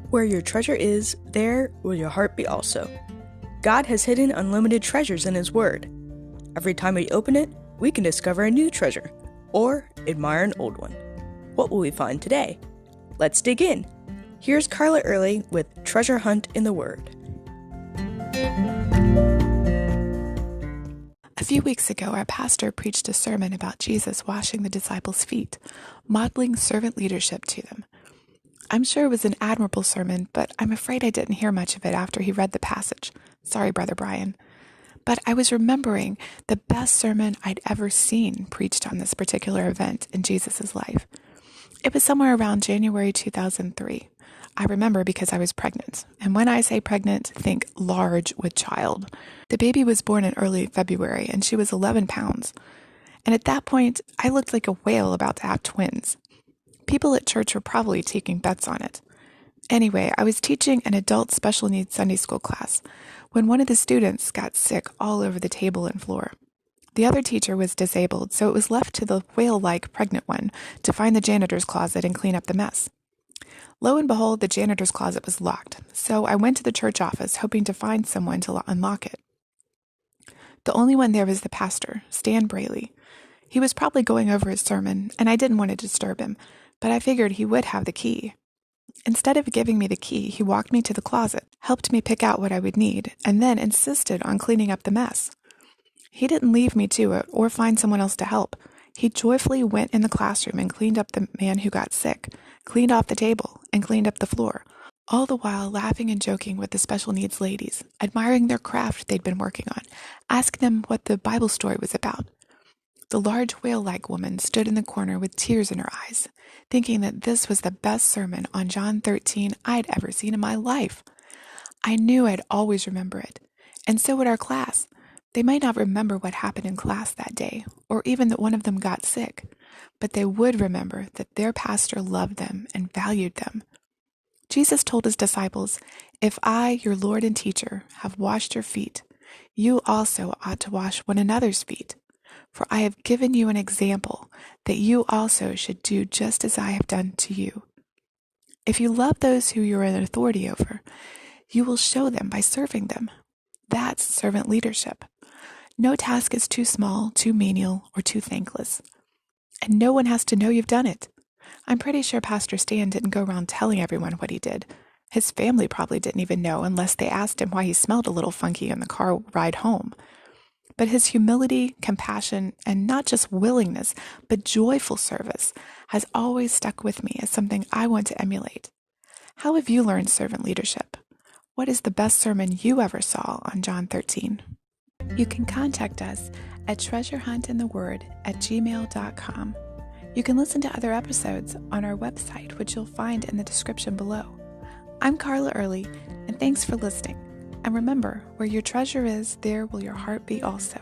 Where your treasure is, there will your heart be also. God has hidden unlimited treasures in His Word. Every time we open it, we can discover a new treasure, or admire an old one. What will we find today? Let's dig in. Here's Carla Early with Treasure Hunt in the Word. A few weeks ago, our pastor preached a sermon about Jesus washing the disciples' feet, modeling servant leadership to them. I'm sure it was an admirable sermon, but I'm afraid I didn't hear much of it after he read the passage. Sorry, Brother Brian. But I was remembering the best sermon I'd ever seen preached on this particular event in Jesus' life. It was somewhere around January 2003. I remember because I was pregnant. And when I say pregnant, think large with child. The baby was born in early February, and she was 11 pounds. And at that point, I looked like a whale about to have twins. People at church were probably taking bets on it. Anyway, I was teaching an adult special needs Sunday school class when one of the students got sick all over the table and floor. The other teacher was disabled, so it was left to the whale-like pregnant one to find the janitor's closet and clean up the mess. Lo and behold, the janitor's closet was locked, so I went to the church office hoping to find someone to unlock it. The only one there was the pastor, Stan Braley. He was probably going over his sermon, and I didn't want to disturb him, but I figured he would have the key. Instead of giving me the key, he walked me to the closet, helped me pick out what I would need, and then insisted on cleaning up the mess. He didn't leave me to it or find someone else to help. He joyfully went in the classroom and cleaned up the man who got sick, cleaned off the table, and cleaned up the floor, all the while laughing and joking with the special needs ladies, admiring their craft they'd been working on, asking them what the Bible story was about. The large whale-like woman stood in the corner with tears in her eyes, thinking that this was the best sermon on John 13 I'd ever seen in my life. I knew I'd always remember it, and so would our class. They might not remember what happened in class that day, or even that one of them got sick, but they would remember that their pastor loved them and valued them. Jesus told his disciples, "If I, your Lord and teacher, have washed your feet, you also ought to wash one another's feet. For I have given you an example that you also should do just as I have done to you. If you love those who you are in authority over, you will show them by serving them." That's servant leadership. No task is too small, too menial, or too thankless. And no one has to know you've done it. I'm pretty sure Pastor Stan didn't go around telling everyone what he did. His family probably didn't even know unless they asked him why he smelled a little funky on the car ride home. But his humility, compassion, and not just willingness, but joyful service has always stuck with me as something I want to emulate. How have you learned servant leadership? What is the best sermon you ever saw on John 13? You can contact us at treasurehuntintheword@gmail.com. You can listen to other episodes on our website, which you'll find in the description below. I'm Carla Early, and thanks for listening. And remember, where your treasure is, there will your heart be also.